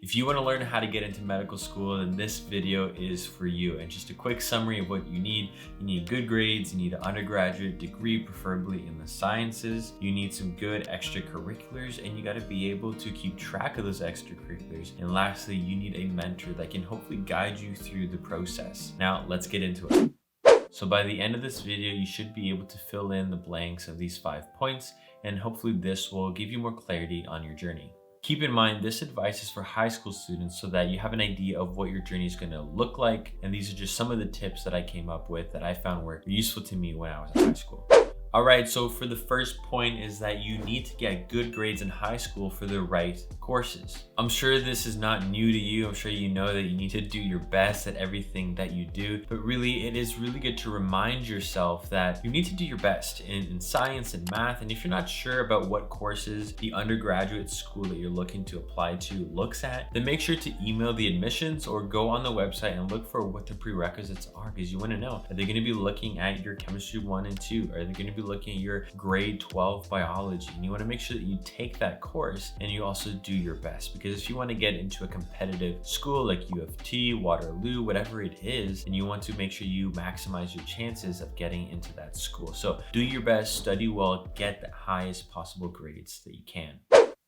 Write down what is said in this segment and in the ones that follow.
If you want to learn how to get into medical school, then this video is for you. And just a quick summary of what you need good grades, you need an undergraduate degree, preferably in the sciences, you need some good extracurriculars, and you got to be able to keep track of those extracurriculars. And lastly, you need a mentor that can hopefully guide you through the process. Now, let's get into it. So by the end of this video, you should be able to fill in the blanks of these 5 points, and hopefully this will give you more clarity on your journey. Keep in mind, this advice is for high school students so that you have an idea of what your journey is going to look like. And these are just some of the tips that I came up with that I found were useful to me when I was in high school. All right, so for the first point is that you need to get good grades in high school for the right courses. I'm sure this is not new to you. I'm sure you know that you need to do your best at everything that you do, but really it is really good to remind yourself that you need to do your best in science and math. And if you're not sure about what courses the undergraduate school that you're looking to apply to looks at, then make sure to email the admissions or go on the website and look for what the prerequisites are, because you want to know, are they going to be looking at your chemistry 1 and 2? Are they going to be looking at your grade 12 biology? And you want to make sure that you take that course and you also do your best, because if you want to get into a competitive school like U of T, Waterloo, whatever it is, and you want to make sure you maximize your chances of getting into that school. So do your best, study well, get the highest possible grades that you can.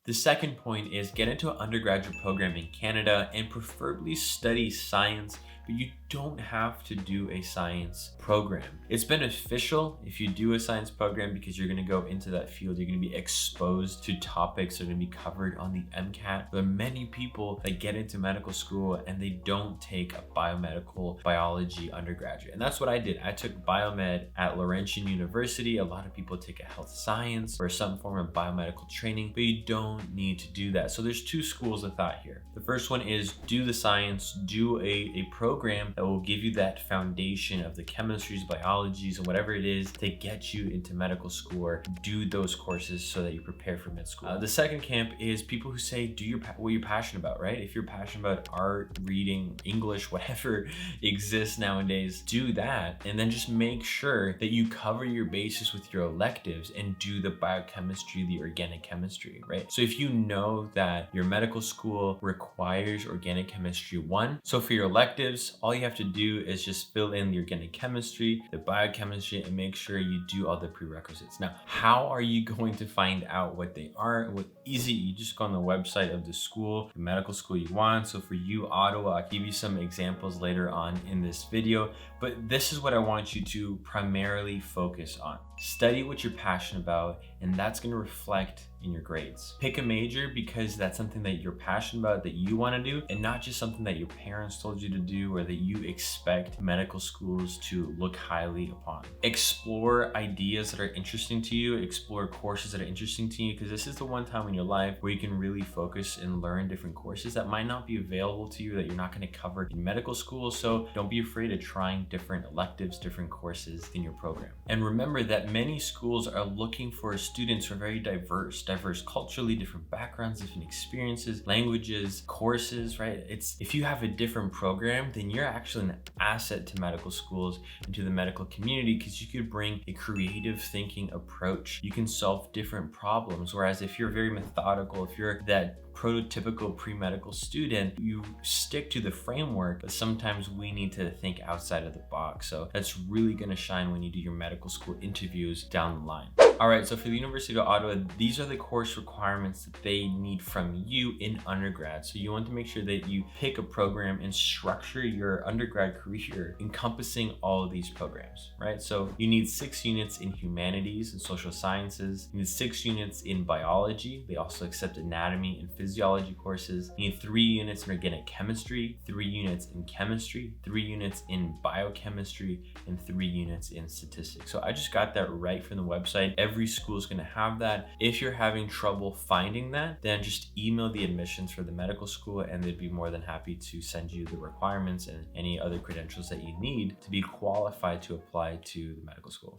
The second point is get into an undergraduate program in Canada and preferably study science, but you don't have to do a science program. It's beneficial if you do a science program because you're gonna go into that field, you're gonna be exposed to topics that are gonna be covered on the MCAT. There are many people that get into medical school and they don't take a biomedical biology undergraduate. And that's what I did. I took biomed at Laurentian University. A lot of people take a health science or some form of biomedical training, but you don't need to do that. So there's 2 schools of thought here. The first one is do the science, do a program that will give you that foundation of the chemistries, biologies, and whatever it is to get you into medical school, or do those courses so that you prepare for med school. The second camp is people who say do what you're passionate about, right? If you're passionate about art, reading, English, whatever exists nowadays, do that, and then just make sure that you cover your bases with your electives and do the biochemistry, the organic chemistry, right? So if you know that your medical school requires organic chemistry 1, so for your electives, all you have to do is just fill in the organic chemistry, the biochemistry, and make sure you do all the prerequisites. Now, how are you going to find out what they are? Well, easy, you just go on the website of the school, the medical school you want. So for you, Ottawa, I'll give you some examples later on in this video, but this is what I want you to primarily focus on. Study what you're passionate about, and that's going to reflect in your grades. Pick a major because that's something that you're passionate about, that you want to do, and not just something that your parents told you to do or that you expect medical schools to look highly upon. Explore ideas that are interesting to you, explore courses that are interesting to you, because this is the one time in your life where you can really focus and learn different courses that might not be available to you, that you're not going to cover in medical school. So don't be afraid of trying different electives, different courses in your program. And remember that many schools are looking for students who are very diverse culturally, different backgrounds, different experiences, languages, courses, right? If you have a different program, then you're actually an asset to medical schools and to the medical community, because you could bring a creative thinking approach. You can solve different problems. Whereas if you're very methodical, if you're that prototypical pre-medical student, you stick to the framework, but sometimes we need to think outside of the box. So that's really going to shine when you do your medical school interviews down the line. All right, so for the University of Ottawa, these are the course requirements that they need from you in undergrad. So you want to make sure that you pick a program and structure your undergrad career encompassing all of these programs, right? So you need 6 units in humanities and social sciences. You need 6 units in biology. They also accept anatomy and physiology courses. You need 3 units in organic chemistry, 3 units in chemistry, 3 units in biochemistry, and 3 units in statistics. So I just got that right from the website. Every school is going to have that. If you're having trouble finding that, then just email the admissions for the medical school and they'd be more than happy to send you the requirements and any other credentials that you need to be qualified to apply to the medical school.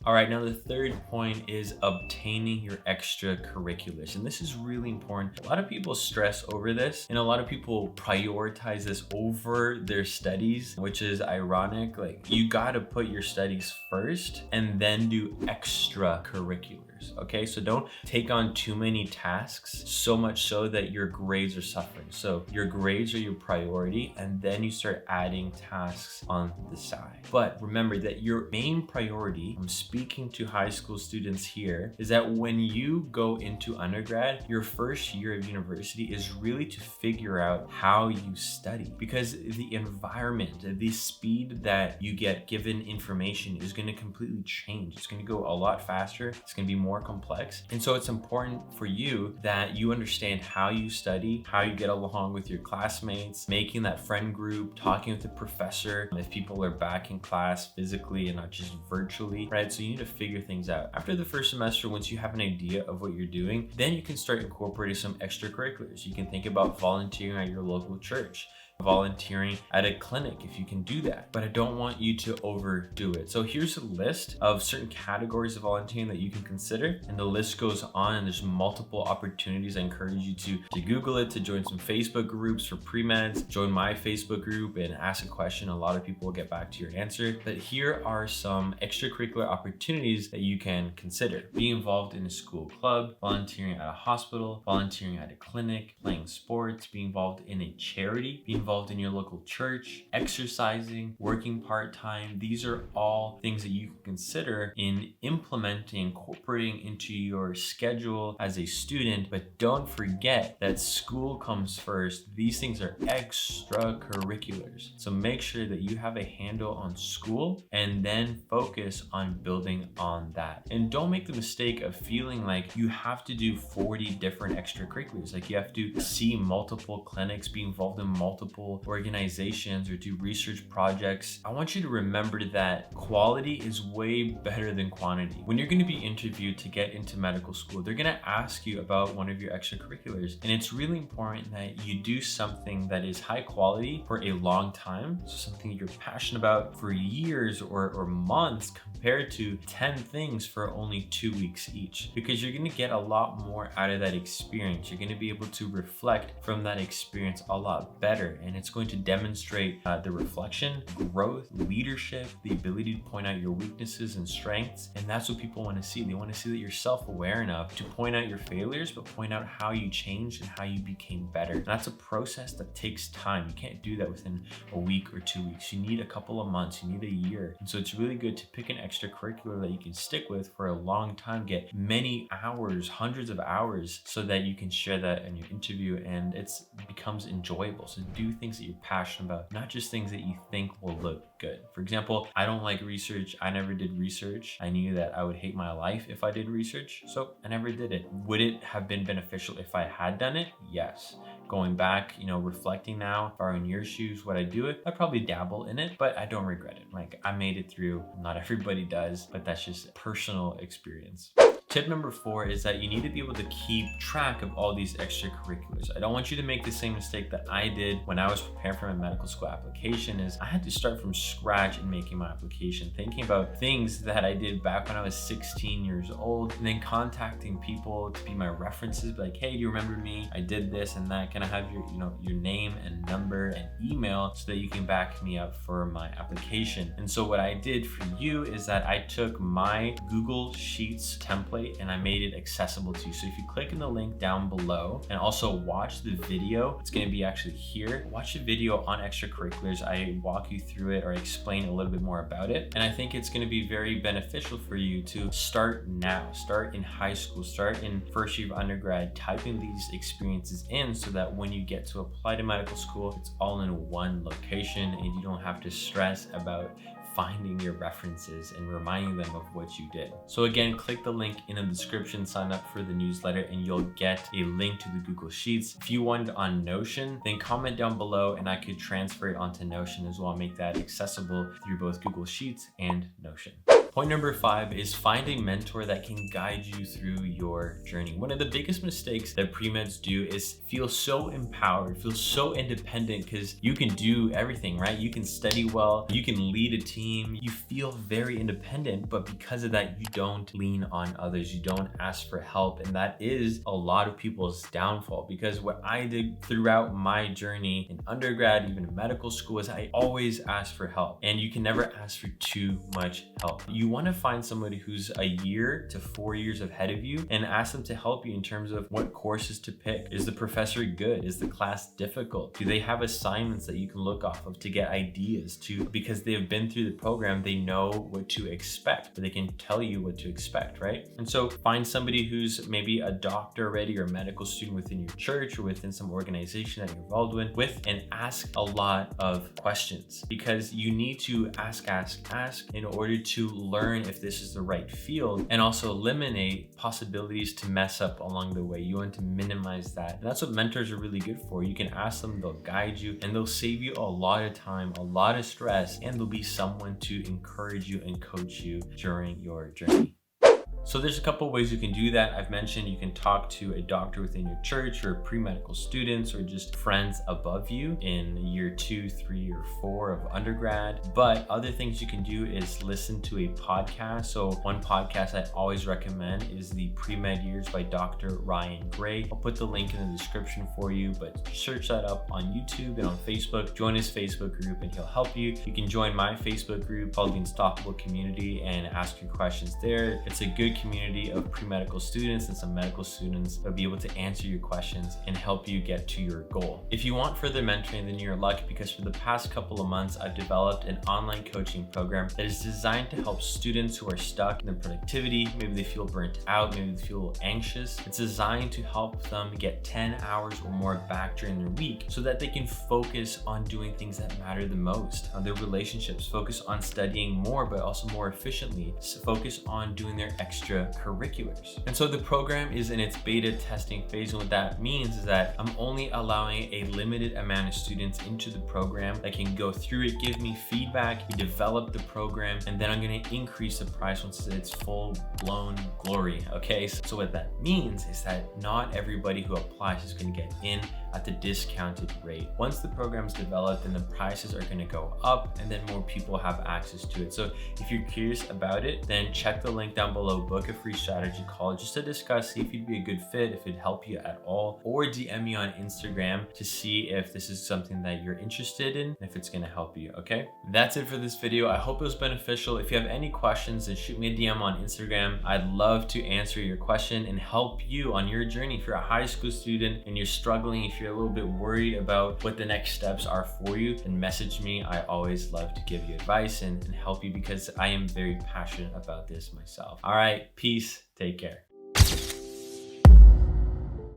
All right, now the third point is obtaining your extracurriculars. And this is really important. A lot of people stress over this and a lot of people prioritize this over their studies, which is ironic. Like, you gotta put your studies first and then do extracurriculars. matters, okay? So don't take on too many tasks, so much so that your grades are suffering. So your grades are your priority, and then you start adding tasks on the side. But remember that your main priority, I'm speaking to high school students here, is that when you go into undergrad, your first year of university is really to figure out how you study, because the environment, the speed that you get given information is going to completely change. It's going to go a lot faster. It's going to be more complex. And so it's important for you that you understand how you study, how you get along with your classmates, making that friend group, talking with the professor, if people are back in class physically and not just virtually, right? So you need to figure things out. After the first semester, once you have an idea of what you're doing, then you can start incorporating some extracurriculars. You can think about volunteering at your local church, volunteering at a clinic if you can do that, but I don't want you to overdo it. So here's a list of certain categories of volunteering that you can consider, and the list goes on, and there's multiple opportunities. I encourage you to Google it, to join some Facebook groups for pre-meds, join my Facebook group and ask a question. A lot of people will get back to your answer, but here are some extracurricular opportunities that you can consider. Being involved in a school club, volunteering at a hospital, volunteering at a clinic, playing sports, being involved in a charity, being involved in your local church, exercising, working part-time. These are all things that you can consider in implementing, incorporating into your schedule as a student. But don't forget that school comes first. These things are extracurriculars. So make sure that you have a handle on school and then focus on building on that. And don't make the mistake of feeling like you have to do 40 different extracurriculars. Like you have to see multiple clinics, be involved in multiple organizations, or do research projects. I want you to remember that quality is way better than quantity. When you're going to be interviewed to get into medical school, they're going to ask you about one of your extracurriculars, and it's really important that you do something that is high quality for a long time, so something you're passionate about for years or months, compared to 10 things for only 2 weeks each, because you're going to get a lot more out of that experience. You're going to be able to reflect from that experience a lot better, and it's going to demonstrate the reflection, growth, leadership, the ability to point out your weaknesses and strengths. And that's what people want to see. They want to see that you're self-aware enough to point out your failures, but point out how you changed and how you became better. And that's a process that takes time. You can't do that within a week or 2 weeks. You need a couple of months, you need a year. And so it's really good to pick an extracurricular that you can stick with for a long time, get many hours, hundreds of hours, so that you can share that in your interview and it becomes enjoyable. So do things that you're passionate about, not just things that you think will look good. For example, I don't like research. I never did research. I knew that I would hate my life if I did research, so I never did it. Would it have been beneficial if I had done it? Yes. Going back, reflecting now, if I were in your shoes, would I do it? I'd probably dabble in it, but I don't regret it. Like, I made it through. Not everybody does, but that's just personal experience. Tip number 4 is that you need to be able to keep track of all these extracurriculars. I don't want you to make the same mistake that I did when I was preparing for my medical school application. Is I had to start from scratch in making my application, thinking about things that I did back when I was 16 years old, and then contacting people to be my references, like, hey, do you remember me? I did this and that. Can I have your name and number and email so that you can back me up for my application? And so what I did for you is that I took my Google Sheets template and I made it accessible to you. So if you click in the link down below and also watch the video, it's going to be actually here. Watch the video on extracurriculars. I walk you through it, or explain a little bit more about it. And I think it's going to be very beneficial for you to start now, start in high school, start in first year of undergrad, typing these experiences in so that when you get to apply to medical school, it's all in one location and you don't have to stress about finding your references and reminding them of what you did. So again, click the link in the description, sign up for the newsletter, and you'll get a link to the Google Sheets. If you want it on Notion, then comment down below and I could transfer it onto Notion as well, make that accessible through both Google Sheets and Notion. Point number 5 is find a mentor that can guide you through your journey. One of the biggest mistakes that pre-meds do is feel so empowered, feel so independent, because you can do everything, right? You can study well, you can lead a team, you feel very independent, but because of that, you don't lean on others, you don't ask for help. And that is a lot of people's downfall, because what I did throughout my journey in undergrad, even in medical school, is I always asked for help. And you can never ask for too much help. You you want to find somebody who's a year to 4 years ahead of you and ask them to help you in terms of what courses to pick. Is the professor good? Is the class difficult? Do they have assignments that you can look off of to get ideas to, because they've been through the program, they know what to expect, but they can tell you what to expect, right? And so find somebody who's maybe a doctor already or a medical student within your church or within some organization that you're involved with, and ask a lot of questions, because you need to ask in order to learn if this is the right field, and also eliminate possibilities to mess up along the way. You want to minimize that. And that's what mentors are really good for. You can ask them, they'll guide you, and they'll save you a lot of time, a lot of stress, and they'll be someone to encourage you and coach you during your journey. So there's a couple ways you can do that. I've mentioned you can talk to a doctor within your church, or pre-medical students, or just friends above you in year 2, 3, or 4 of undergrad. But other things you can do is listen to a podcast. So one podcast I always recommend is the Pre-Med Years by Dr. Ryan Gray. I'll put the link in the description for you, but search that up on YouTube and on Facebook. Join his Facebook group and he'll help you. You can join my Facebook group called the Unstoppable Community and ask your questions there. It's a good community of pre-medical students and some medical students that will be able to answer your questions and help you get to your goal. If you want further mentoring, then you're lucky, because for the past couple of months, I've developed an online coaching program that is designed to help students who are stuck in their productivity. Maybe they feel burnt out, maybe they feel anxious. It's designed to help them get 10 hours or more back during their week so that they can focus on doing things that matter the most, on their relationships, focus on studying more, but also more efficiently, focus on doing their extracurriculars. And so the program is in its beta testing phase, and what that means is that I'm only allowing a limited amount of students into the program that can go through it, give me feedback, develop the program, and then I'm going to increase the price once it's full-blown glory. Okay, so what that means is that not everybody who applies is going to get in at the discounted rate. Once the program's developed, then the prices are going to go up, and then more people have access to it. So if you're curious about it, then check the link down below, book a free strategy call just to discuss, see if you'd be a good fit, if it'd help you at all, or DM me on Instagram to see if this is something that you're interested in, and if it's going to help you. Okay, that's it for this video. I hope it was beneficial. If you have any questions, then shoot me a DM on Instagram. I'd love to answer your question and help you on your journey. If you're a high school student and you're struggling, if you're a little bit worried about what the next steps are for you, then message me. I always love to give you advice and help you, because I am very passionate about this myself. All right, peace. Take care.